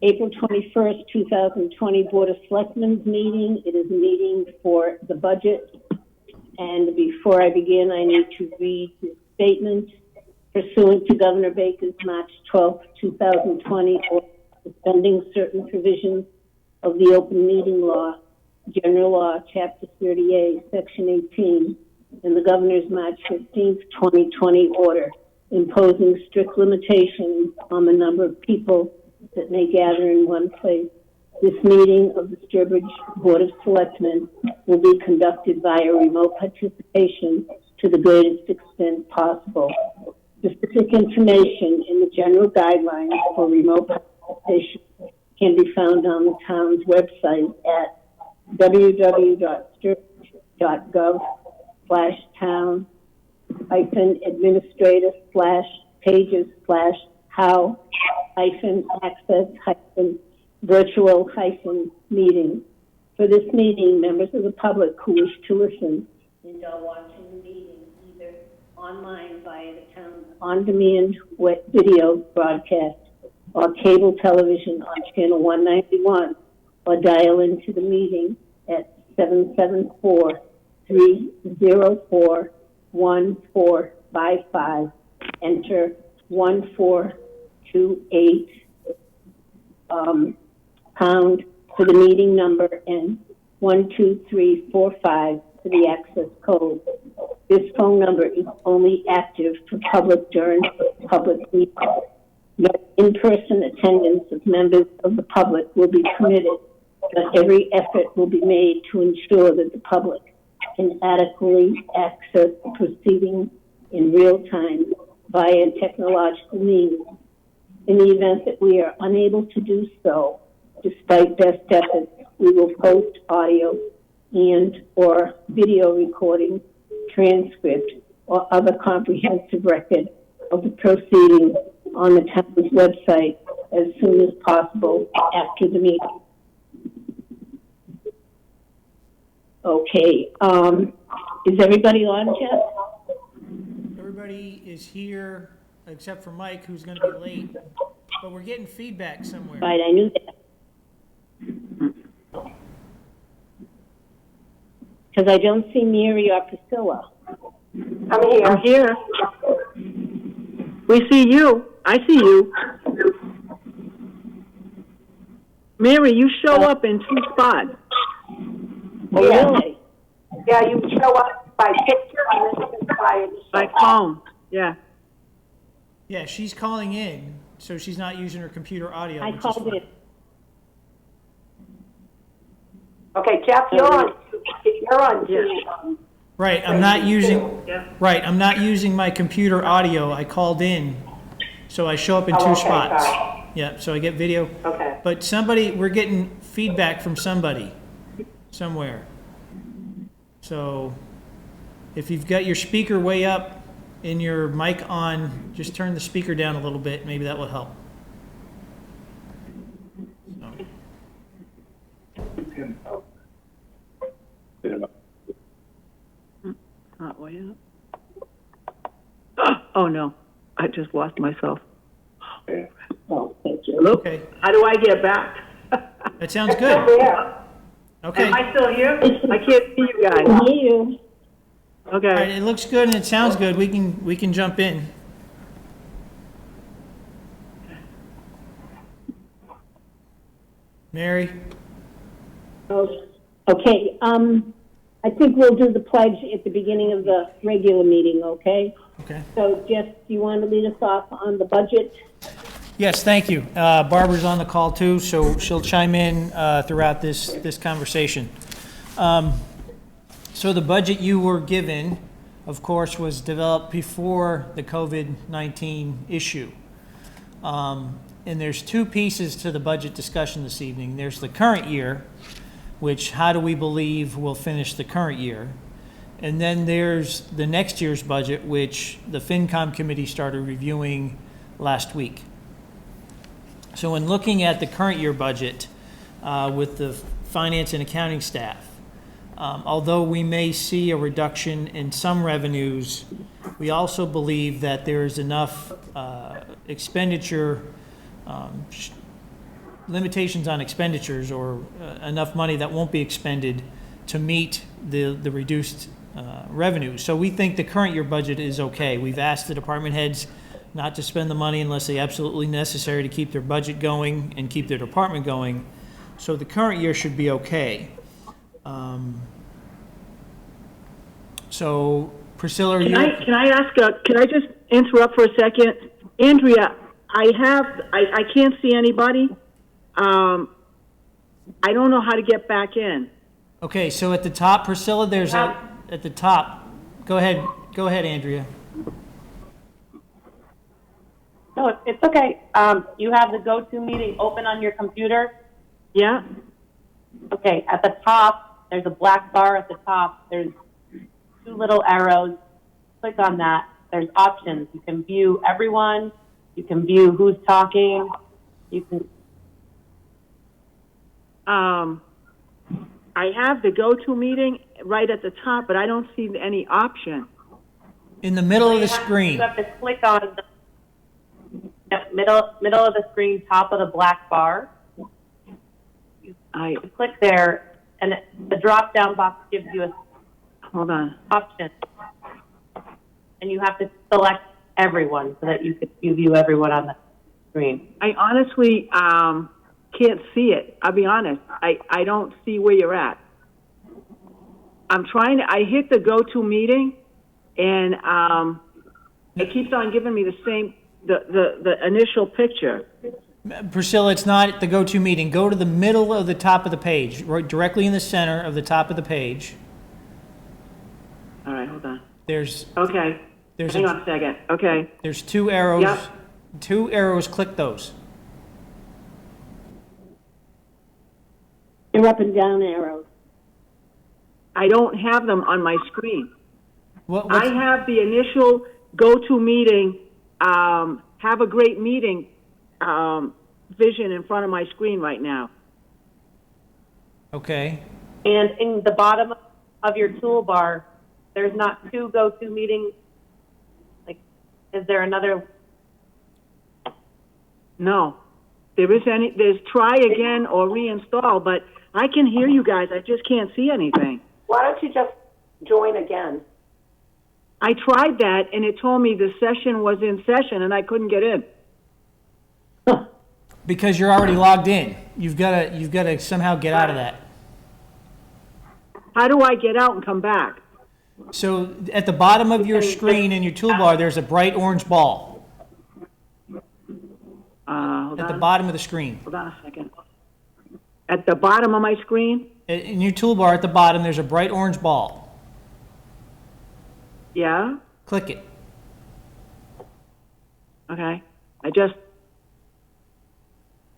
April 21st, 2020 Board of Selectmen's meeting. It is a meeting for the budget. And before I begin, I need to read the statement. Pursuant to Governor Baker's March 12, 2020, order suspending certain provisions of the open meeting law, General Law, Chapter 38, Section 18, and the Governor's March 15, 2020 order, imposing strict limitations on the number of people that may gather in one place. This meeting of the Sturbridge Board of Selectmen will be conducted via remote participation to the greatest extent possible. Specific information in the general guidelines for remote participation can be found on the town's website at www.sturbridge.gov/town-administrator/pages/how-administrative/virtual-meeting. For this meeting, members of the public who wish to listen and are watching the meeting either online via the town's on-demand video broadcast or cable television on channel 191, or dial into the meeting at 774-304-1455, enter 1428 pound for the meeting number and 12345 for the access code. This phone number is only active for public during public meetings. No in-person attendance of members of the public will be permitted, but every effort will be made to ensure that the public can adequately access the proceedings in real time via technological means. In the event that we are unable to do so, despite best efforts, we will post audio and or video recording, transcript, or other comprehensive record of the proceedings on the town's website as soon as possible after the meeting. Okay, is everybody on, Jeff? Everybody is here except for Mike, who's going to be late, but we're getting feedback somewhere. Right, I knew that. Because I don't see Mary or Priscilla. I'm here. I'm here. We see you. I see you. Mary, you show up in two spots. Oh, Yeah. really? Yeah, you show up by picture and then you can by phone. Yeah. Yeah, she's calling in, so she's not using her computer audio. I which is called fine. in. Okay, Jeff, you're on. You're on. Yeah. Right, I'm not using my computer audio. I called in, so I show up in two okay, spots. sorry. Yeah, so I get video. Okay. But we're getting feedback from somebody, somewhere. So if you've got your speaker way up and your mic on, just turn the speaker down a little bit. Maybe that will help. Not way up. Oh no, I just lost myself. Oh, thank you. Hello? Okay, How do I get back? that sounds good. Okay. Am I still here? I can't see you I guys. can hear you. All right, Okay. it looks good and it sounds good. We can jump in. Mary? Okay, I think we'll do the pledge at the beginning of the regular meeting, okay? Okay. So, Jeff, do you want to lead us off on the budget? Yes, thank you. Barbara's on the call too, so she'll chime in throughout this conversation. So the budget you were given, of course, was developed before the COVID-19 issue. And there's two pieces to the budget discussion this evening. There's the current year, which how do we believe we'll finish the current year? And then there's the next year's budget, which the FinCom committee started reviewing last week. So in looking at the current year budget with the finance and accounting staff, although we may see a reduction in some revenues, we also believe that there is enough expenditure limitations on expenditures or enough money that won't be expended to meet the reduced revenue. So we think the current year budget is okay. We've asked the department heads not to spend the money unless they absolutely necessary to keep their budget going and keep their department going. So the current year should be okay. So Priscilla, Can I ask, can I just interrupt for a second? Andrea, I can't see anybody. I don't know how to get back in. okay, so at the top, Priscilla, there's at the top. Go ahead, Andrea. No, it's okay. You have the go-to meeting open on your computer. Yeah? Okay, at the top, there's a black bar at the top. There's 2 little arrows. Click on that. There's options. You can view everyone. You can view who's talking. You can. I have the go-to meeting right at the top, but I don't see any option. In the middle of the screen. You have to click on the middle of the screen, top of the black bar. You click there, and the drop-down box gives you a Hold on. option, and you have to select everyone so that you view everyone on the screen. I honestly can't see it. I'll be honest. I don't see where you're at. I hit the go-to meeting, and it keeps on giving me the same, the initial picture. Priscilla, it's not the go-to meeting. Go to the middle of the top of the page, right directly in the center of the top of the page. All right, hold on. Okay. Hang on a second. Okay. There's 2 arrows. Yep. 2 arrows, click those. They're up and down arrows. I don't have them on my screen. What's, I have the initial go-to meeting, have a great meeting vision in front of my screen right now. okay. And in the bottom of your toolbar, there's not 2 go-to meetings. Like, is there another? No. There's try again or reinstall, but I can hear you guys. I just can't see anything. Why don't you just join again? I tried that, and it told me the session was in session, and I couldn't get in. Because you're already logged in. You've got to somehow get out of that. How do I get out and come back? So at the bottom of your screen in your toolbar, there's a bright orange ball Hold at the on. bottom of the screen. Hold on a second. At the bottom of my screen? In your toolbar at the bottom, there's a bright orange ball. Yeah? Click it. Okay. I just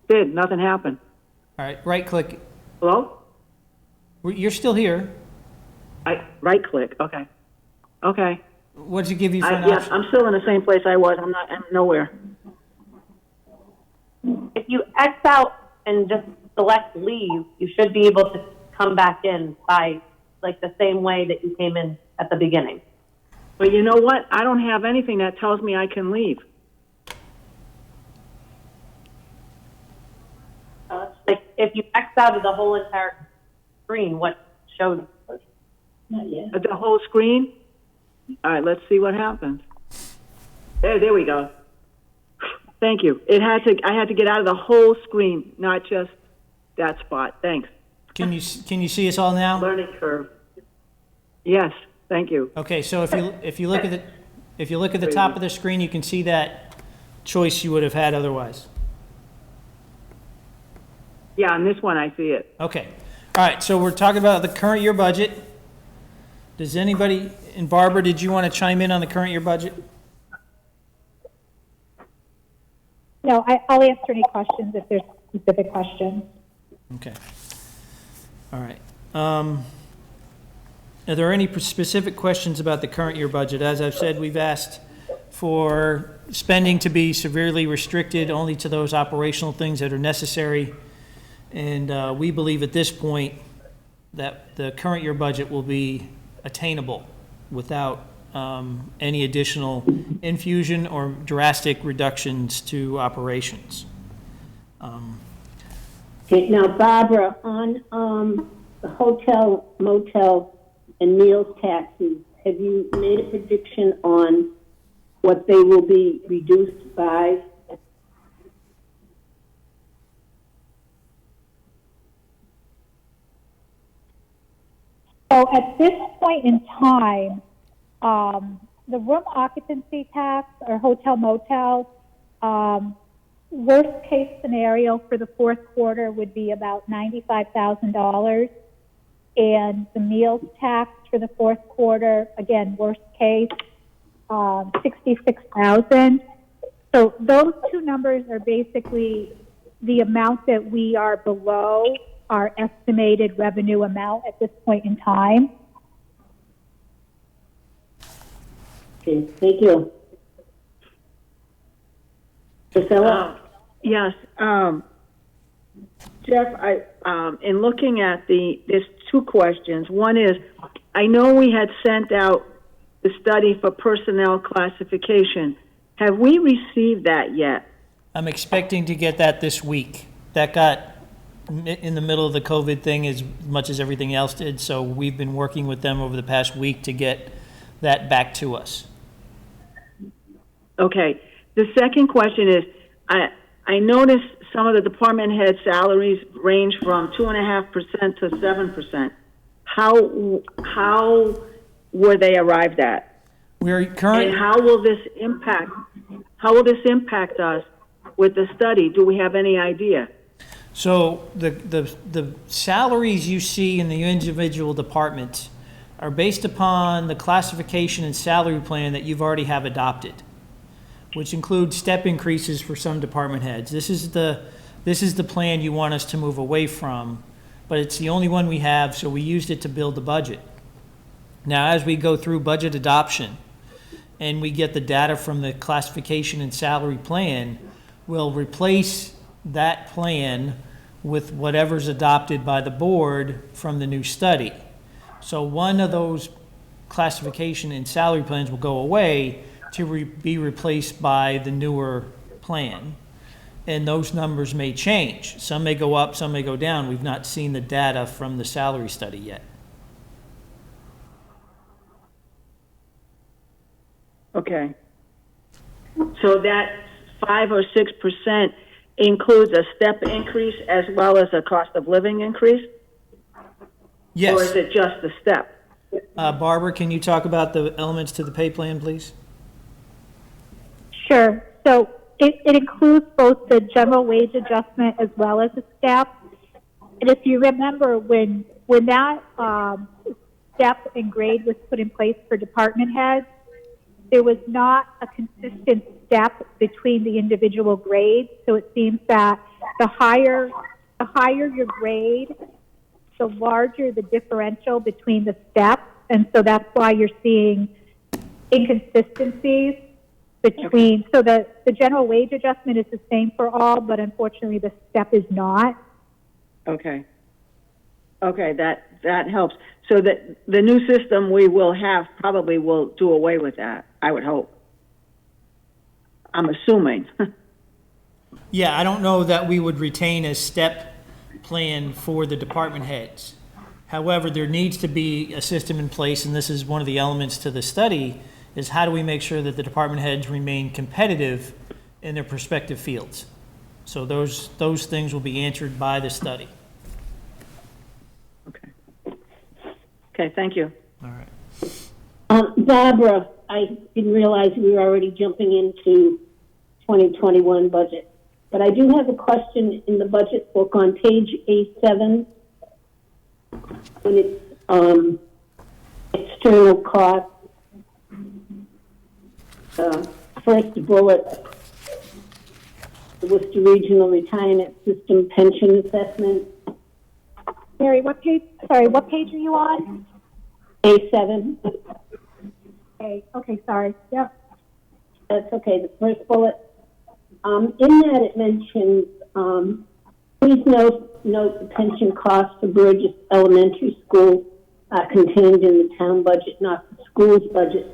did. Nothing happened. All right, right click. Hello? You're still here. I right click. Okay. Okay. What did it give you for an Yes, option? I'm still in the same place I was. I'm nowhere. If you X out and just select leave, you should be able to come back in by like the same way that you came in at the beginning. But you know what? I don't have anything that tells me I can leave. Like if you X out of the whole entire screen, what shows? Not yet. The whole screen? All right, let's see what happens. There we go. Thank you. I had to get out of the whole screen, not just that spot. Thanks. Can you see us all now? Learning curve. Yes, thank you. Okay, so if you look at the top of the screen, you can see that choice you would have had otherwise. Yeah, on this one I see it. Okay. All right, so we're talking about the current year budget. Does anybody, and Barbara, did you want to chime in on the current year budget? No, I'll answer any questions if there's specific questions. Okay. All right. Are there any specific questions about the current year budget? As I've said, we've asked for spending to be severely restricted only to those operational things that are necessary. And we believe at this point that the current year budget will be attainable without any additional infusion or drastic reductions to operations. Okay, now Barbara, on, the hotel, motel, and meals taxes, have you made a prediction on what they will be reduced by? So at this point in time, the room occupancy tax or hotel motel, worst case scenario for the fourth quarter would be about $95,000. And the meals tax for the fourth quarter, again, worst case, 66,000. So those two numbers are basically the amount that we are below our estimated revenue amount at this point in time. Okay, thank you. Priscilla? Yes, Jeff, in looking at there's two questions. One is, I know we had sent out the study for personnel classification. Have we received that yet? I'm expecting to get that this week. That got in the middle of the COVID thing as much as everything else did, so we've been working with them over the past week to get that back to us. Okay. The second question is, I noticed some of the department head salaries range from 2.5% to 7%. How were they arrived at? And how will this impact us with the study? Do we have any idea? So the salaries you see in the individual departments are based upon the classification and salary plan that you've already have adopted, which includes step increases for some department heads. This is the plan you want us to move away from, but it's the only one we have, so we used it to build the budget. Now, as we go through budget adoption and we get the data from the classification and salary plan, we'll replace that plan with whatever's adopted by the board from the new study. So one of those classification and salary plans will go away to be replaced by the newer plan. And those numbers may change. Some may go up, some may go down. We've not seen the data from the salary study yet. Okay. So that 5 or 6% includes a step increase as well as a cost of living increase? Yes. Or is it just a step? Barbara, can you talk about the elements to the pay plan, please? Sure. So it includes both the general wage adjustment as well as the step. And if you remember, when that step and grade was put in place for department heads, there was not a consistent step between the individual grades. So it seems that the higher your grade, the larger the differential between the steps. And so that's why you're seeing inconsistencies between, so the general wage adjustment is the same for all, but unfortunately the step is not. Okay. Okay, that helps. So that the new system we will have probably will do away with that, I would hope. I'm assuming. Yeah, I don't know that we would retain a step plan for the department heads. However, there needs to be a system in place, and this is one of the elements to the study, is how do we make sure that the department heads remain competitive in their respective fields? So those things will be answered by the study. Okay. Okay, thank you. All right. Barbara, I didn't realize we were already jumping into 2021 budget, but I do have a question in the budget book on page A7 when it's external costs. First bullet, the Worcester Regional Retirement System Pension Assessment. Mary, what page are you on? A7. Okay, sorry. Yep. That's okay. The first bullet. In that it mentions, please note the pension costs for Burgess Elementary School are contained in the town budget, not the school's budget.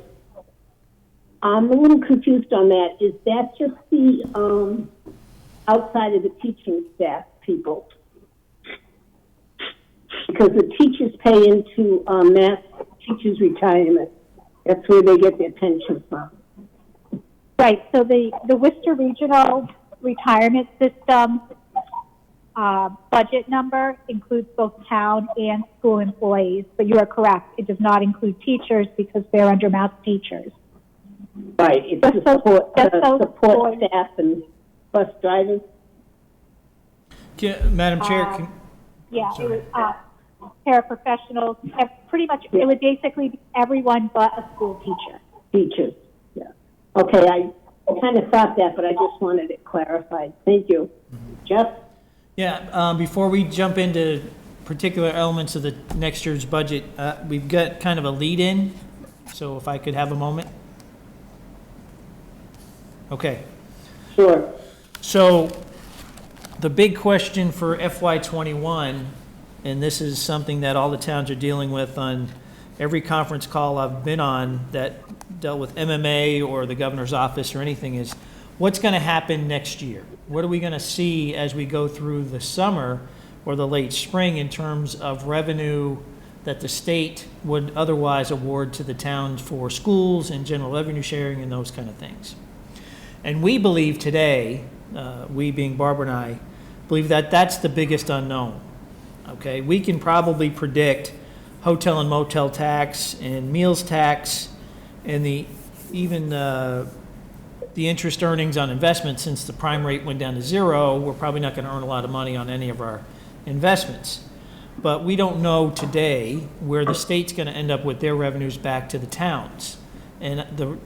I'm a little confused on that. Is that just the outside of the teaching staff people? because the teachers pay into mass teachers' retirement. That's where they get their pension from. Right, so the Worcester Regional Retirement System budget number includes both town and school employees, but you are correct, it does not include teachers because they're under mass teachers. Right, it's Just to so- support, just so- support staff and bus drivers. Madam Chair, Yeah, Sorry. it was paraprofessionals, pretty much, it would basically be everyone but a school teacher. Teachers, yeah. Okay, I kind of thought that, but I just wanted it clarified. Thank you. Jeff? yeah, before we jump into particular elements of the next year's budget, we've got kind of a lead-in, so if I could have a moment. Okay. Sure. So the big question for FY '21, and this is something that all the towns are dealing with on every conference call I've been on that dealt with MMA or the governor's office or anything, is what's going to happen next year? What are we going to see as we go through the summer or the late spring in terms of revenue that the state would otherwise award to the towns for schools and general revenue sharing and those kind of things? And we believe today, we being Barbara and I, believe that that's the biggest unknown. Okay, we can probably predict hotel and motel tax and meals tax and even the interest earnings on investments. Since the prime rate went down to 0, we're probably not going to earn a lot of money on any of our investments. But we don't know today where the state's going to end up with their revenues back to the towns. And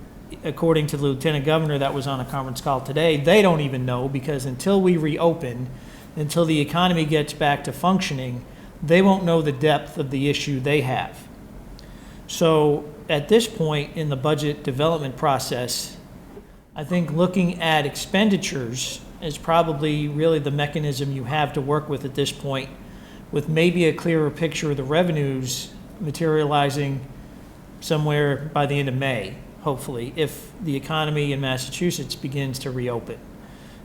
according to the lieutenant governor that was on a conference call today, they don't even know, because until we reopen, until the economy gets back to functioning, they won't know the depth of the issue they have. So at this point in the budget development process, I think looking at expenditures is probably really the mechanism you have to work with at this point, with maybe a clearer picture of the revenues materializing somewhere by the end of May, hopefully, if the economy in Massachusetts begins to reopen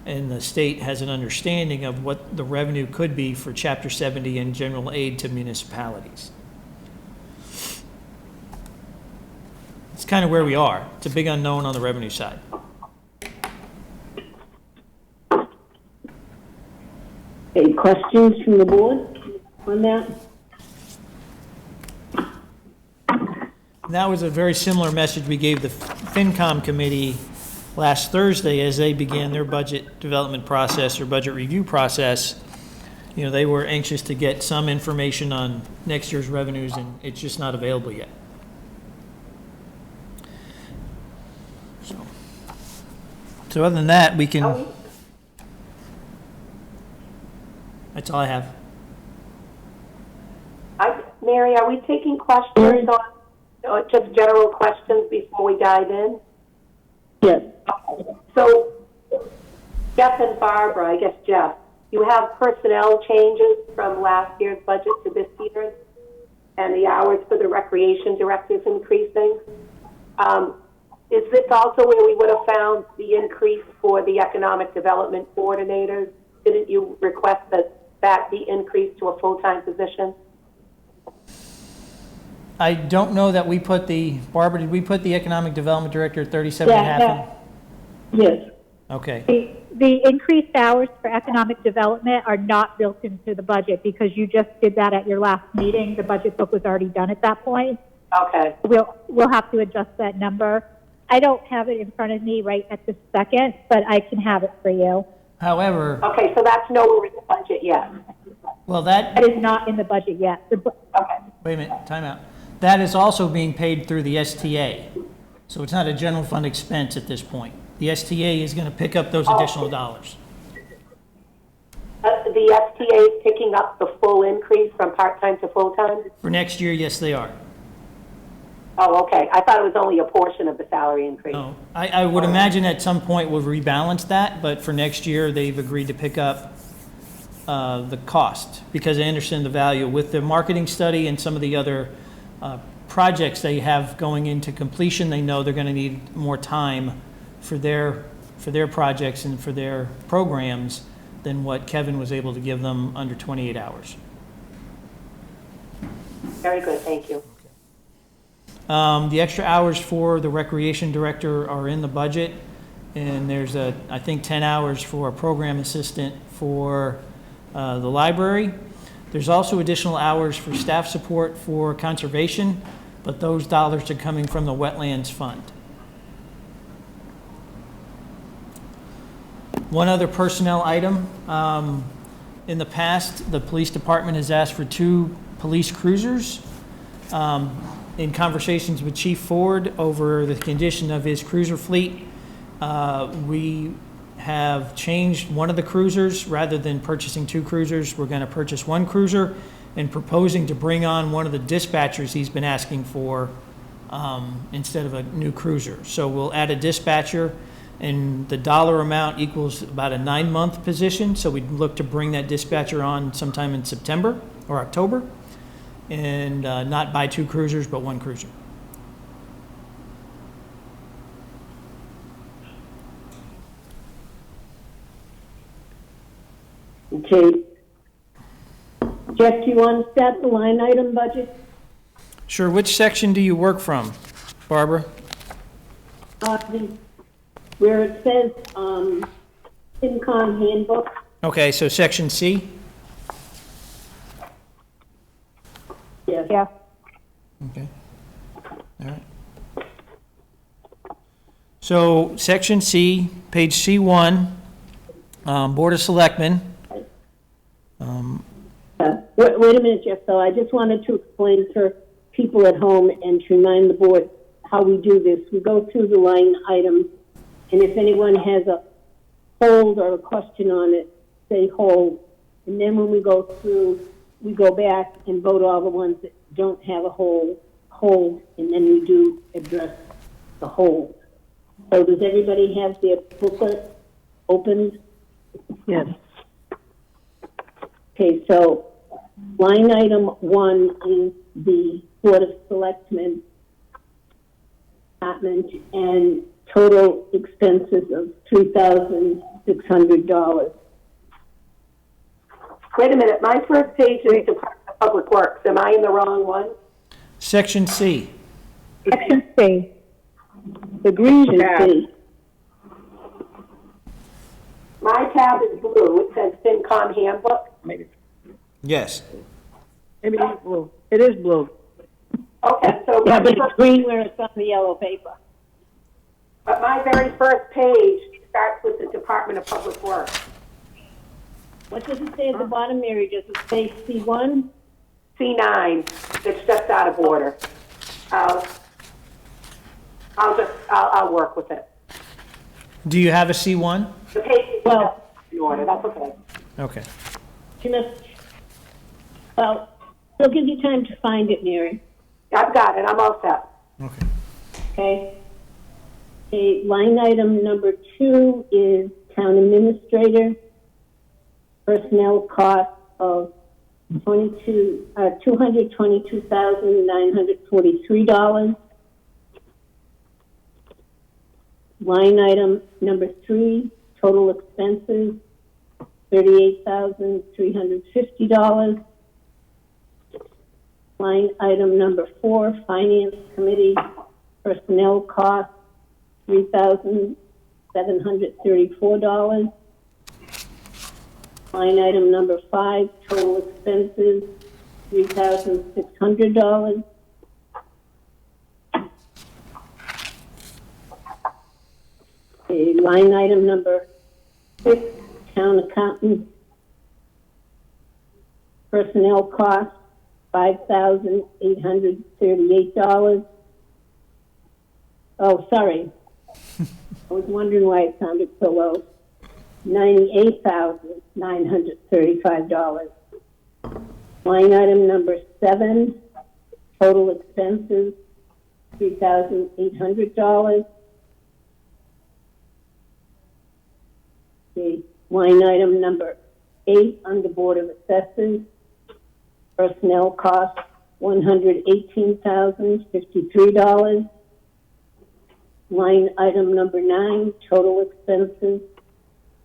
and the state has an understanding of what the revenue could be for Chapter 70 and general aid to municipalities. It's kind of where we are. It's a big unknown on the revenue side. Any questions from the board on that? That was a very similar message we gave the FinCom committee last Thursday as they began their budget development process or budget review process. You know, they were anxious to get some information on next year's revenues, and it's just not available yet. So other than that, we can, that's all I have. Mary, are we taking questions on just general questions before we dive in? Yes. So, Jeff and Barbara, I guess Jeff, you have personnel changes from last year's budget to this year's, and the hours for the recreation directors increasing. Is this also where we would have found the increase for the economic development coordinators? Didn't you request that be increased to a full-time position? I don't know that we put Barbara, did we put the economic development director at 37 and a half? Yes. Okay. The increased hours for economic development are not built into the budget because you just did that at your last meeting. The budget book was already done at that point. Okay. We'll have to adjust that number. I don't have it in front of me right at this second, but I can have it for you. However, Okay, so that's nowhere in the budget yet. well, that, That is not in the budget yet. Okay. wait a minute, time out. That is also being paid through the STA. So it's not a general fund expense at this point. The STA is going to pick up those additional dollars. The STA is picking up the full increase from part-time to full-time? For next year, yes, they are. Oh, okay. I thought it was only a portion of the salary increase. No, I would imagine at some point we'll rebalance that, but for next year, they've agreed to pick up the cost because they understand the value. With the marketing study and some of the other projects they have going into completion, they know they're going to need more time for their projects and for their programs than what Kevin was able to give them under 28 hours. Very good, thank you. The extra hours for the recreation director are in the budget, and there's I think 10 hours for a program assistant for the library. There's also additional hours for staff support for conservation, but those dollars are coming from the wetlands fund. One other personnel item. In the past, the police department has asked for 2 police cruisers. In conversations with Chief Ford over the condition of his cruiser fleet, we have changed one of the cruisers. Rather than purchasing 2 cruisers, we're going to purchase 1 cruiser and proposing to bring on one of the dispatchers he's been asking for instead of a new cruiser. So we'll add a dispatcher, and the dollar amount equals about a 9-month position. So we'd look to bring that dispatcher on sometime in September or October, and not buy 2 cruisers, but 1 cruiser. Okay. Jeff, do you want to start the line item budget? Sure. Which section do you work from, Barbara? Where it says, FinCom handbook. Okay, so section C? Yes. Yeah. Okay. All right. So section C, page C1, Board of Selectmen. Wait a minute, Jeff, though. I just wanted to explain for people at home and to remind the board how we do this. We go through the line items, and if anyone has a hold or a question on it, say hold. And then when we go through, we go back and vote all the ones that don't have a hold, and then we do address the hold. So does everybody have their booklet opened? Yes. Okay, so line item 1 is the Board of Selectmen department, and total expenses of $3,600. Wait a minute, my first page is Department of Public Works. Am I in the wrong one? Section C. Section C. The green Section tab. C. My tab is blue. It says FinCom handbook. Maybe Yes. it is blue. It is blue. Okay, so Yeah, but it's green where it's on the yellow paper. but my very first page starts with the Department of Public Works. What does it say at the bottom, Mary? Does it say C1? C9, that's just out of order. I'll work with it. Do you have a C1? The page is Well- just in order, that's okay. Okay. She must, well, it'll give you time to find it, Mary, I've got it, I'm all set. Okay. okay? Okay, line item number 2 is town administrator, personnel cost of $222,943. Line item number 3, total expenses, $38,350. Line item number 4, finance committee, personnel costs, $3,734. Line item number 5, total expenses, $3,600. Okay, line item number 6, town accountant, personnel costs, $5,838. Oh, sorry. I was wondering why it sounded so low. $98,935. Line item number 7, total expenses, $3,800. Okay. Line item number 8, under Board of Assessors, personnel costs, $118,053. Line item number 9, total expenses,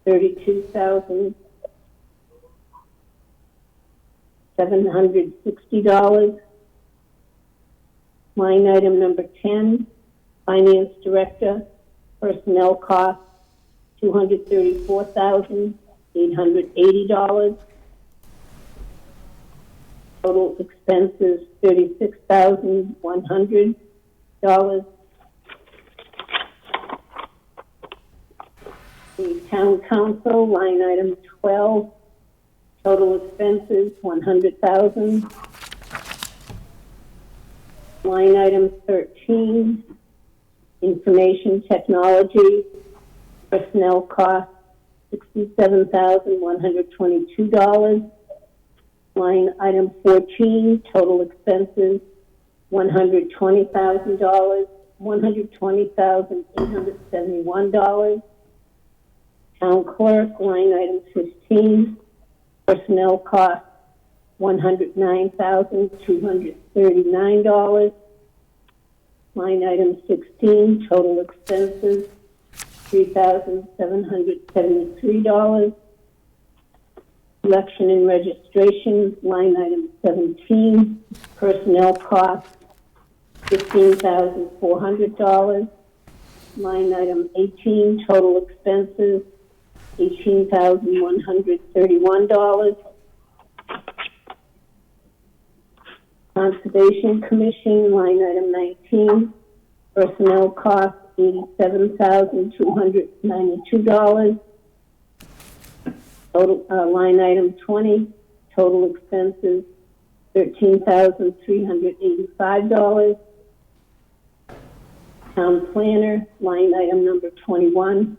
$32,760. Line item number 10, Finance Director, personnel costs, $234,880. Total expenses, $36,100. The Town Council, line item 12, total expenses, $100,000. Line item 13, Information Technology, personnel costs, $67,122. Line item 14, total expenses, $120,000, $120,871. Town Clerk, line item 15, personnel costs, $109,239. Line item 16, total expenses, $3,773. Election and registration, line item 17, personnel costs, $15,400. Line item 18, total expenses, $18,131. Conservation Commission, line item 19, personnel costs, $87,292. Total, line item 20, total expenses, $13,385. Town Planner, line item number 21,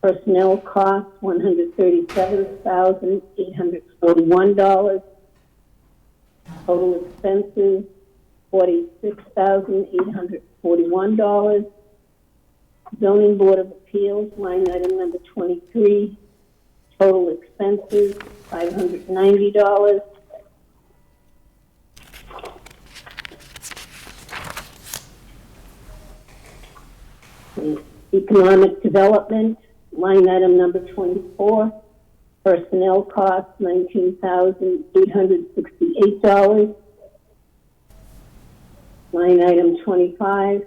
personnel costs, $137,841. Total expenses, $46,841. Zoning Board of Appeals, line item number 23, total expenses, $590. Economic Development, line item number 24, personnel costs, $19,868. Line item 25,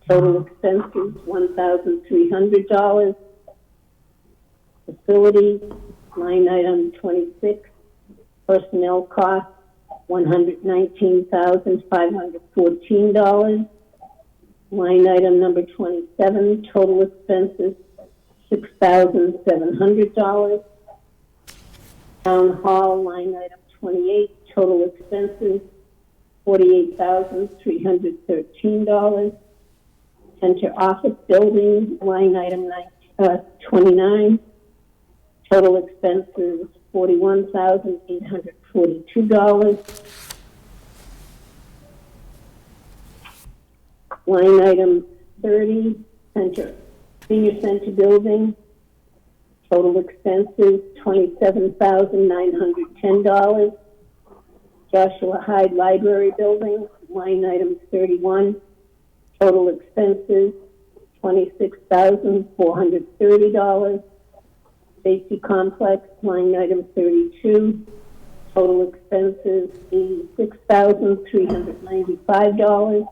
total expenses, $1,300. Facilities, line item 26, personnel costs, $119,514. Line item number 27, total expenses, $6,700. Town Hall, line item 28, total expenses, $48,313. Center Office Building, line item 29, total expenses, $41,842. Line item 30, Senior Center Building, total expenses, $27,910. Joshua Hyde Library Building, line item 31, total expenses, $26,430. Safety Complex, line item 32, total expenses, $86,395.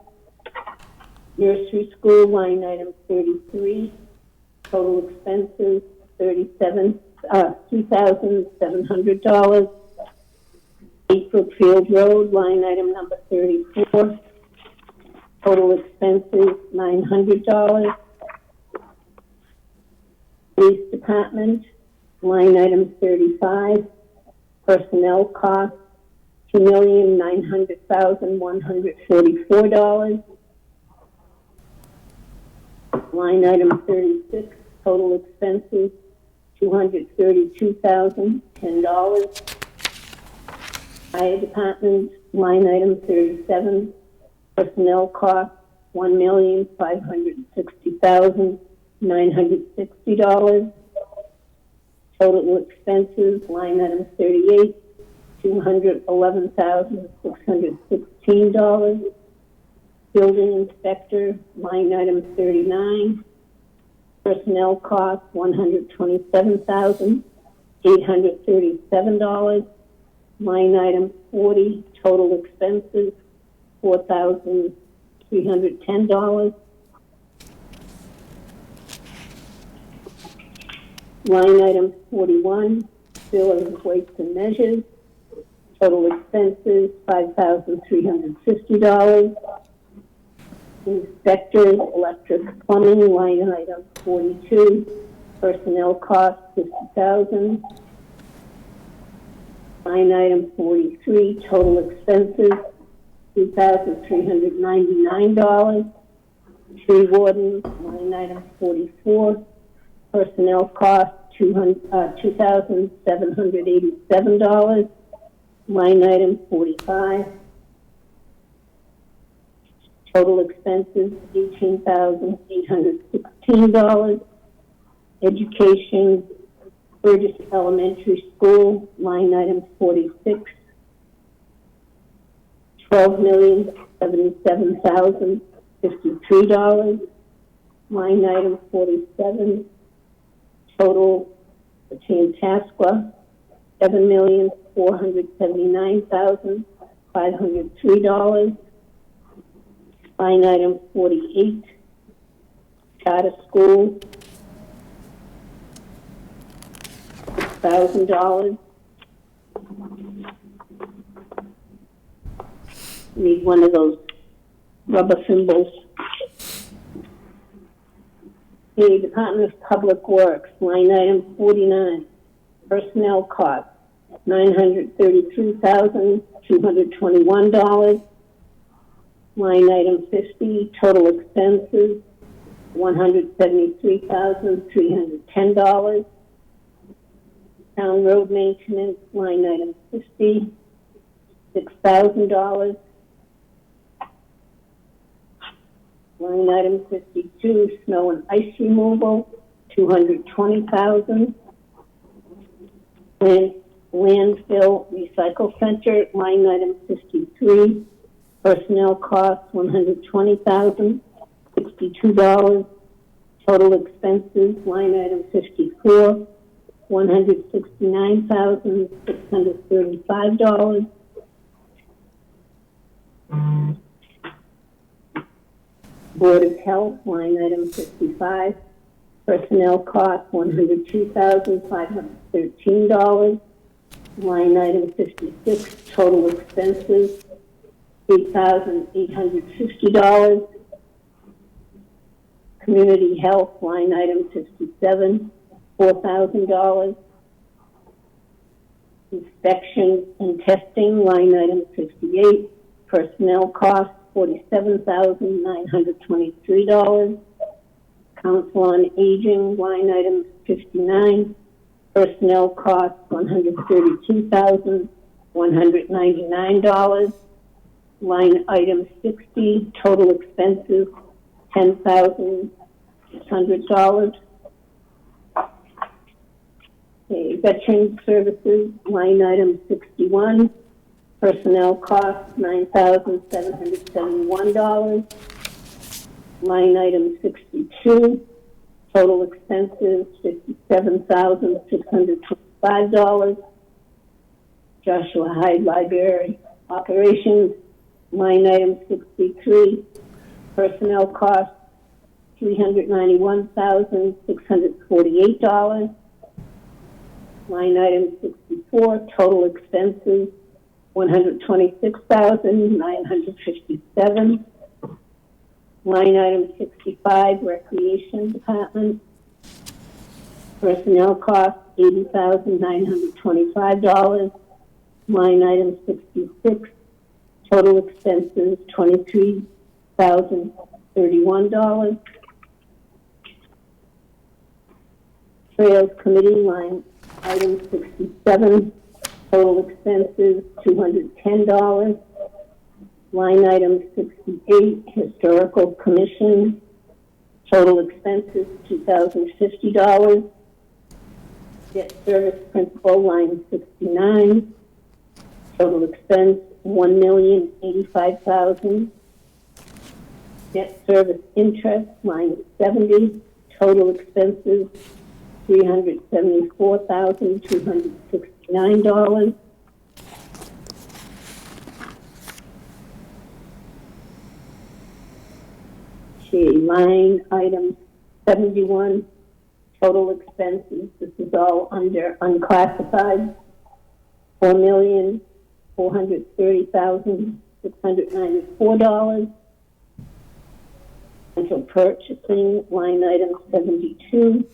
Nursery School, line item 33, total expenses, $2,700. April Field Road, line item number 34, total expenses, $900. Police Department, line item 35, personnel costs, $2,900,144. Line item 36, total expenses, $232,010. Fire Department, line item 37, personnel costs, $1,560,960. Total expenses, line item 38, $211,616. Building Inspector, line item 39, personnel costs, $127,837. Line item 40, total expenses, $4,000, $310. Line item 41, bill of weights and measures. Total expenses, $5,350. Inspectors, electric, plumbing, line item 42. Personnel costs, $50,000. Line item 43, total expenses, $2,399. Tree warden, line item 44. Personnel costs, $2,787. Line item 45. Total expenses, $18,816. Education, Burgess Elementary School, line item 46. $12,077,053. Line item 47. Total Tantasqua, $7,479,503. Line item 48, charter school, $6,000. Need one of those rubber thimbles. The Department of Public Works, line item 49, personnel costs, $933,221. Line item 50, total expenses, $173,310. Town road maintenance, line item 50, $6,000. Line item 52, snow and ice removal, $220,000. Landfill recycle center, line item 53. Personnel costs, $120,062. Total expenses, line item 54, $169,635. Board of Health, line item 55. Personnel costs, $102,513. Line item 56, total expenses, $8,850. Community health, line item 57, $4,000. Inspection and testing, line item 58. Personnel costs, $47,923. Council on Aging, line item 59. Personnel costs, $132,199. Line item 60, total expenses, $10,600. Okay, Veteran Services, line item 61. Personnel costs, $9,771. Line item 62. Total expenses, $57,625. Joshua Hyde Library Operations, line item 63. Personnel costs, $391,648. Line item 64. Total expenses, $126,957. Line item 65, Recreation Department. Personnel costs, $80,925. Line item 66, total expenses, $23,031. Trails Committee, line item 67, total expenses, $210. Line item 68, Historical Commission, total expenses, $2,050. Debt service principal, line 69, total expense, $1,085,000. Debt service interest, line 70, total expenses, $374,269. Okay, line item 71, total expenses. This is all under unclassified. $4,430,694. Central purchasing, line item 72,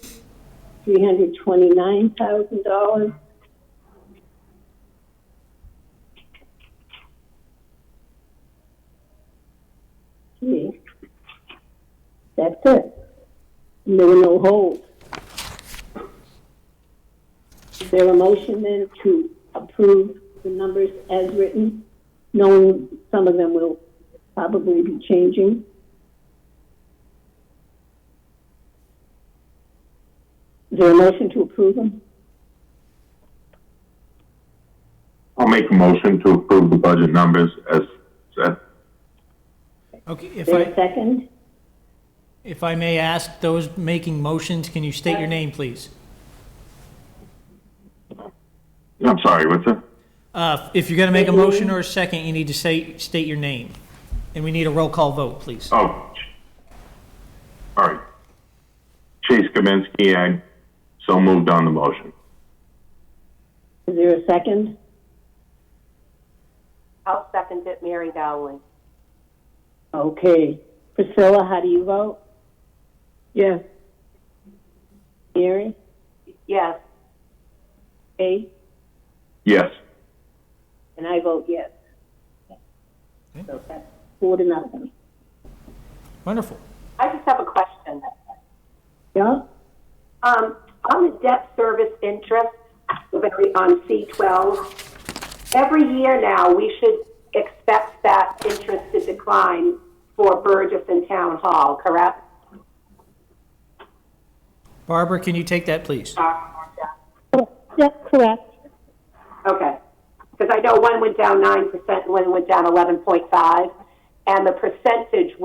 $329,000. Okay. That's it. And there were no holds. Is there a motion then to approve the numbers as written, knowing some of them will probably be changing? Is there a motion to approve them? I'll make a motion to approve the budget numbers as set. Okay, Is there a second? if I may ask those making motions, can you state your name, please? I'm sorry, what's that? If you're going to make a motion or a second, you need to state your name. And we need a roll call vote, please. Oh, all right. Chase Kaminsky, I so moved on the motion. Is there a second? I'll second it, Mary Dowling. Okay. Priscilla, how do you vote? Yes. Mary? Yes. Kay? Yes. And I vote yes. Okay. So that's 4-0. Wonderful. I just have a question. Yeah? On the debt service interest, on C12, every year now we should expect that interest to decline for Burgess and Town Hall, correct? Barbara, can you take that, please? Yes, correct. Okay. Because I know one went down 9% and one went down 11.5%, and the percentage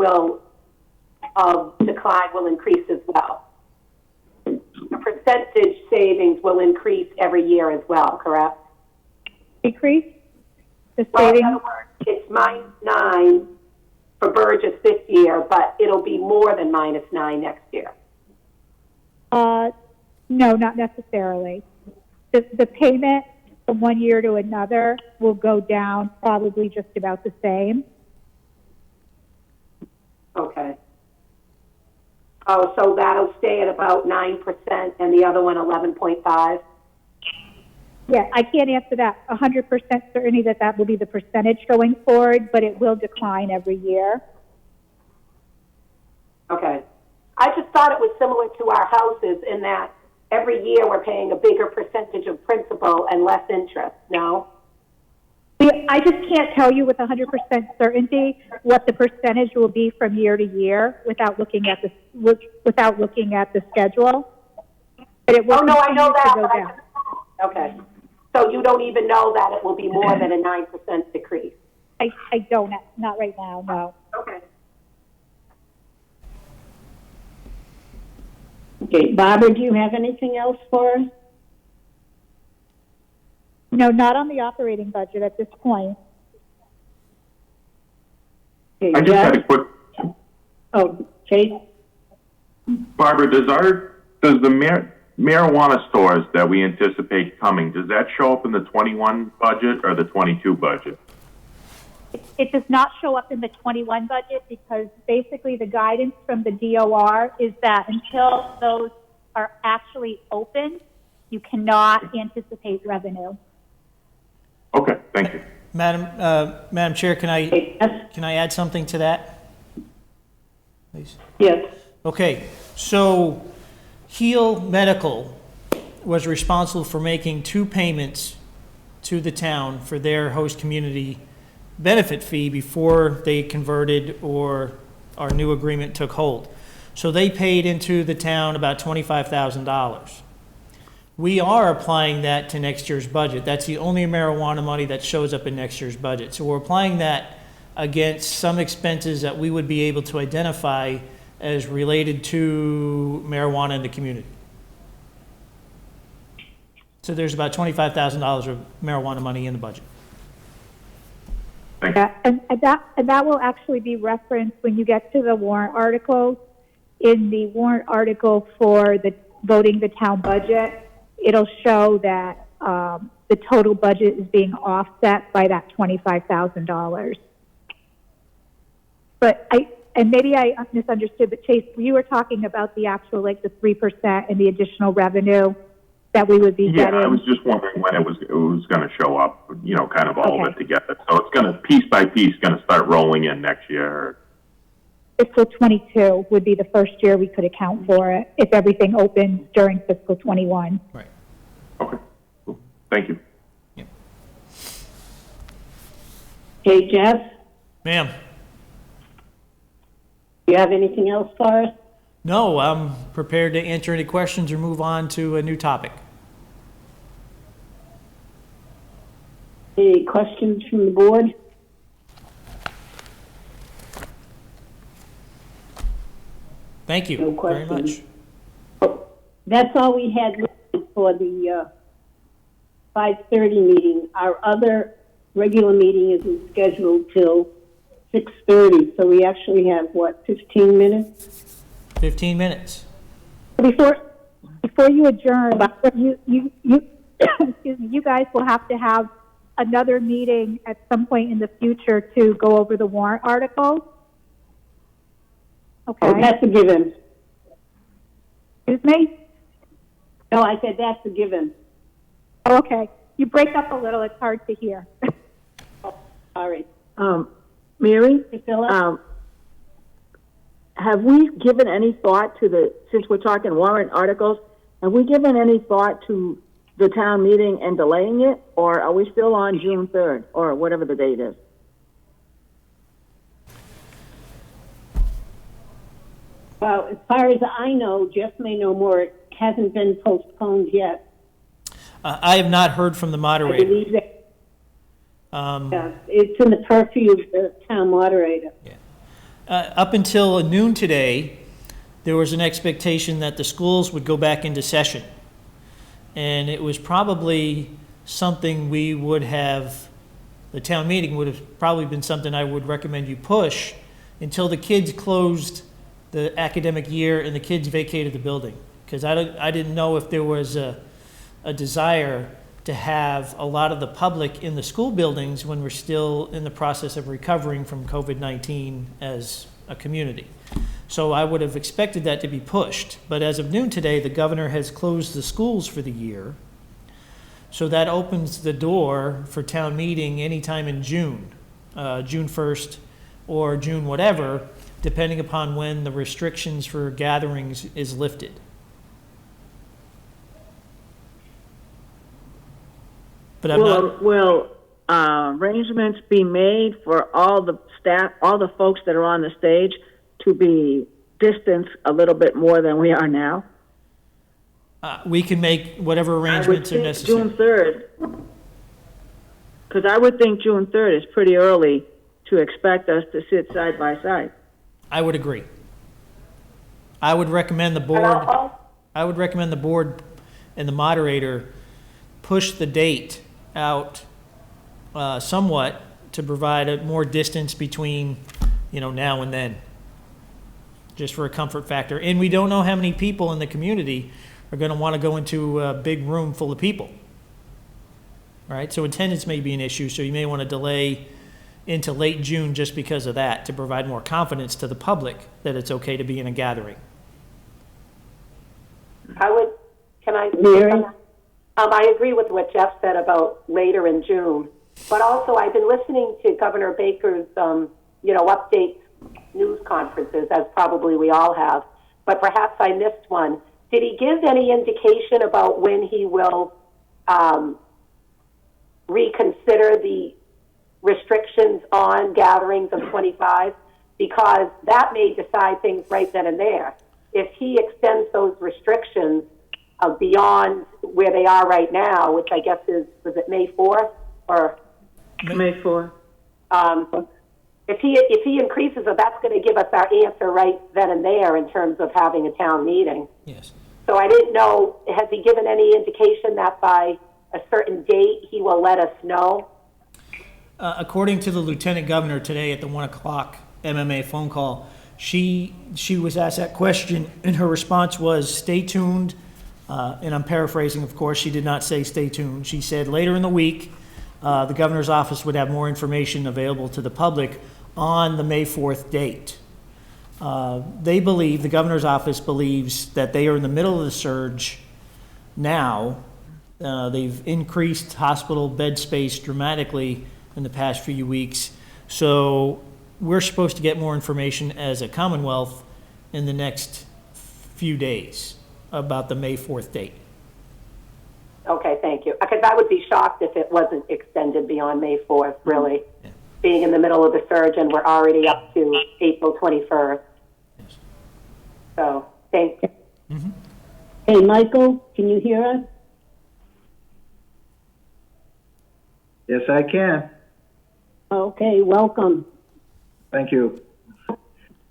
of decline will increase as well. The percentage savings will increase every year as well, correct? Decrease the Well, in savings. other words, it's -9 for Burgess this year, but it'll be more than -9 next year. No, not necessarily. The payment from one year to another will go down probably just about the same. Okay. Oh, so that'll stay at about 9% and the other one 11.5? Yeah, I can't answer that 100% certainty that will be the percentage going forward, but it will decline every year. Okay. I just thought it was similar to our houses in that every year we're paying a bigger percentage of principal and less interest, no? I just can't tell you with 100% certainty what the percentage will be from year to year without looking at the schedule. But it will Oh, no, I know that. continue to go down. Okay. So you don't even know that it will be more than a 9% decrease? I don't, not right now, no. Okay. Okay, Barbara, do you have anything else for us? No, not on the operating budget at this point. Okay, I just Jeff? had a quick, Oh, Chase? Barbara, does the marijuana stores that we anticipate coming, does that show up in the 21 budget or the 22 budget? It does not show up in the 21 budget because basically the guidance from the DOR is that until those are actually open, you cannot anticipate revenue. Okay, thank you. Madam Chair, can I Yes? add something to that? Please. Yes. Okay, so Heal Medical was responsible for making 2 payments to the town for their host community benefit fee before they converted or our new agreement took hold. So they paid into the town about $25,000. We are applying that to next year's budget. That's the only marijuana money that shows up in next year's budget. So we're applying that against some expenses that we would be able to identify as related to marijuana in the community. So there's about $25,000 of marijuana money in the budget. Thank you. Yeah, and that will actually be referenced when you get to the warrant articles. In the warrant article for the voting the town budget, it'll show that the total budget is being offset by that $25,000. But maybe I misunderstood, but Chase, you were talking about the actual, like the 3% and the additional revenue that we would be Yeah, getting. I was just wondering when it was going to show up, kind of all of Okay. it together. So it's going to, piece by piece, going to start rolling in next year. Fiscal 22 would be the first year we could account for it if everything opens during fiscal 21. Right. Okay, cool. Thank you. Yep. Okay, Jeff, Ma'am? do you have anything else for us? No, I'm prepared to answer any questions or move on to a new topic. Any questions from the board? Thank you No very questions. much. That's all we had listed for the 5:30 meeting. Our other regular meeting isn't scheduled till 6:30, so we actually have, 15 minutes? 15 minutes. Before you adjourn, excuse me, you guys will have to have another meeting at some point in the future to go over the warrant articles. Okay. That's a given. Excuse me? No, I said that's a given. Okay. You break up a little. It's hard to hear. All right. Mary, Priscilla? have we given any thought to since we're talking warrant articles, have we given any thought to the town meeting and delaying it, or are we still on June 3rd, or whatever the date is? Well, as far as I know, Jeff may know more, it hasn't been postponed yet. I have not heard from the I moderator. believe that, it's in the purview of the town moderator. Up until noon today, there was an expectation that the schools would go back into session. And it was probably something the town meeting would have probably been something I would recommend you push until the kids closed the academic year and the kids vacated the building. Because I didn't know if there was a desire to have a lot of the public in the school buildings when we're still in the process of recovering from COVID-19 as a community. So I would have expected that to be pushed. But as of noon today, the governor has closed the schools for the year. So that opens the door for town meeting anytime in June, June 1st or June whatever, depending upon when the restrictions for gatherings is lifted. But I'm not. Will arrangements be made for all the staff, all the folks that are on the stage to be distanced a little bit more than we are now? We can make whatever arrangements are necessary. June 3rd, because I would think June 3rd is pretty early to expect us to sit side by side. I would agree. I would recommend the board and the moderator push the date out somewhat to provide more distance between, now and then, just for a comfort factor. And we don't know how many people in the community are going to want to go into a big room full of people, right? So attendance may be an issue, so you may want to delay into late June just because of that, to provide more confidence to the public that it's okay to be in a gathering. Mary? I agree with what Jeff said about later in June, but also I've been listening to Governor Baker's, update news conferences, as probably we all have, but perhaps I missed one. Did he give any indication about when he will reconsider the restrictions on gatherings of 25? Because that may decide things right then and there. If he extends those restrictions beyond where they are right now, which I guess was it May 4th? Or May 4th. If he increases it, that's going to give us our answer right then and there in terms of having a town meeting. Yes. So I didn't know, has he given any indication that by a certain date he will let us know? According to the lieutenant governor today at the 1 o'clock MMA phone call, she was asked that question, and her response was, stay tuned. And I'm paraphrasing, of course. She did not say stay tuned. She said later in the week, the governor's office would have more information available to the public on the May 4th date. The governor's office believes that they are in the middle of the surge now. They've increased hospital bed space dramatically in the past few weeks. So we're supposed to get more information as a Commonwealth in the next few days about the May 4th date. Okay, thank you. Because I would be shocked if it wasn't extended beyond May 4th, really. Yeah. Being in the middle of the surge, and we're already up to April 21st. Yes. So, thanks. Mm-hmm. Hey, Michael, can you hear us? Yes, I can. Okay, welcome. Thank you.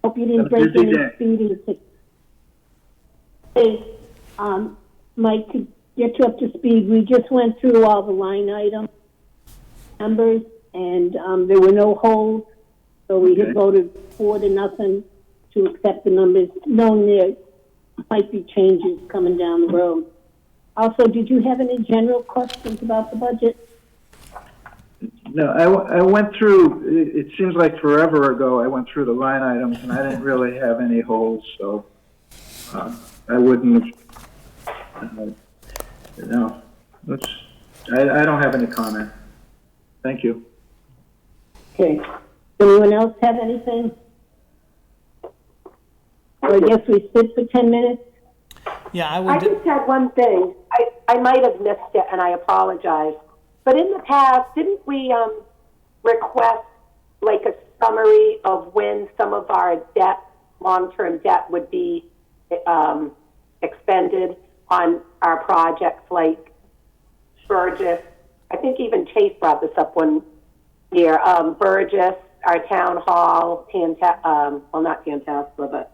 Hope you didn't break any speeding tickets. Hey, Mike, to get you up to speed, we just went through all the line item numbers, and there were no holds, so we had voted 4-0 to accept the numbers, knowing there might be changes coming down the road. Also, did you have any general questions about the budget? No, I went through, it seems like forever ago, I went through the line items, and I didn't really have any holes, so I wouldn't have, no, I don't have any comment. Thank you. Okay. Anyone else have anything? Or I guess we sit for 10 minutes? Yeah, I would. I just had one thing. I might have missed it, and I apologize. But in the past, didn't we request like a summary of when some of our debt, long-term debt, would be expended on our projects like Burgess? I think even Chase brought this up one year. Burgess, our town hall, well, not Tantascwa, but...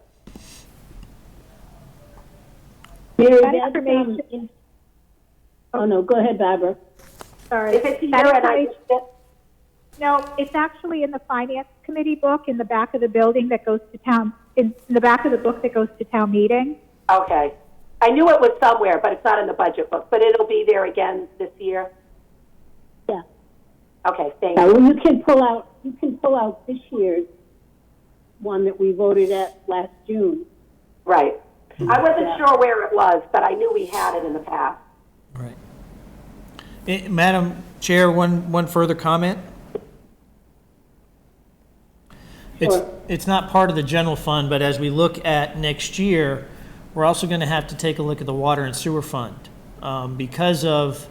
That information. Oh, no, go ahead, Barbara. Sorry. Is it here and I missed it? No, it's actually in the finance committee book in the back of the building that goes to town, in the back of the book that goes to town meeting. Okay. I knew it was somewhere, but it's not in the budget book. But it'll be there again this year? Yeah. Okay, thank Yeah, you. well, you can pull out this year's one that we voted at last June. Right. I wasn't sure where it was, but I knew we had it in the past. Right. Madam Chair, one further comment. It's not part of the general fund, but as we look at next year, we're also going to have to take a look at the water and sewer fund. Because of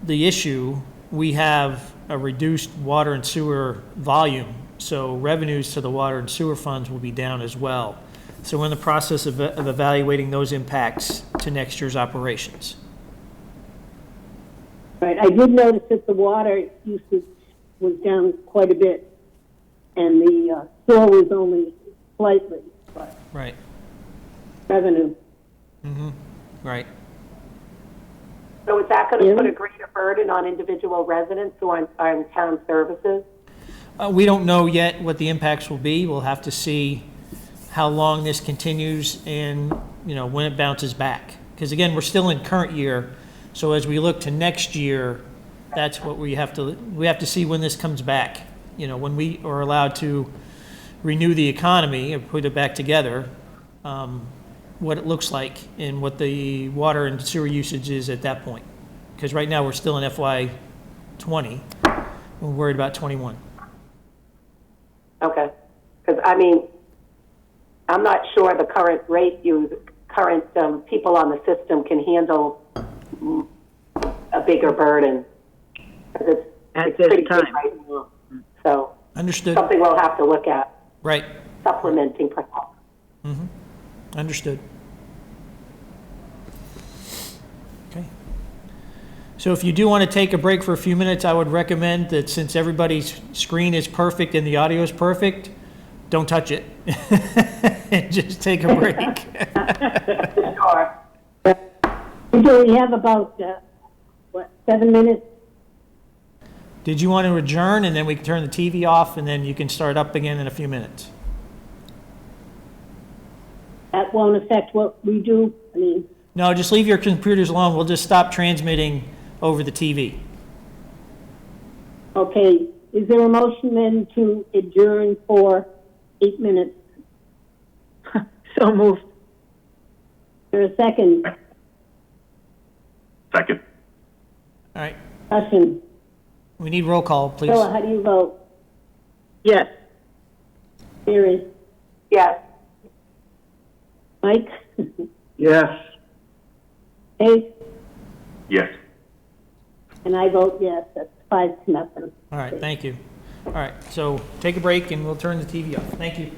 the issue, we have a reduced water and sewer volume, so revenues to the water and sewer funds will be down as well. So we're in the process of evaluating those impacts to next year's operations. Right, I did notice that the water usage was down quite a bit, and the sewer was only slightly, but Right. revenue. Mm-hmm. Right. So is that going to put a greater burden on individual residents who are on town services? We don't know yet what the impacts will be. We'll have to see how long this continues and, when it bounces back. Because again, we're still in current year. So as we look to next year, that's what we have to see when this comes back. When we are allowed to renew the economy and put it back together, what it looks like and what the water and sewer usage is at that point. Because right now we're still in FY20. We're worried about 21. Okay. Because, I'm not sure the current people on the system can handle a bigger burden. It's pretty big right now. So Understood. something we'll have to look at. Right. Supplementing perhaps. Mm-hmm. Understood. Okay. So if you do want to take a break for a few minutes, I would recommend that since everybody's screen is perfect and the audio is perfect, don't touch it. And just take a break. Sure. We have about, 7 minutes? Did you want to adjourn and then we can turn the TV off and then you can start up again in a few minutes? That won't affect what we do. I mean, No, just leave your computers alone. We'll just stop transmitting over the TV. okay, is there a motion then to adjourn for 8 minutes? So moved. Is there a second? Second. All right. Discussion. We need roll call, please. Phil, how do you vote? Yes. Mary? Yes. Mike? Yes. Dave? Yes. And I vote yes. That's 5-0. All right, thank you. All right, so take a break and we'll turn the TV off. Thank you.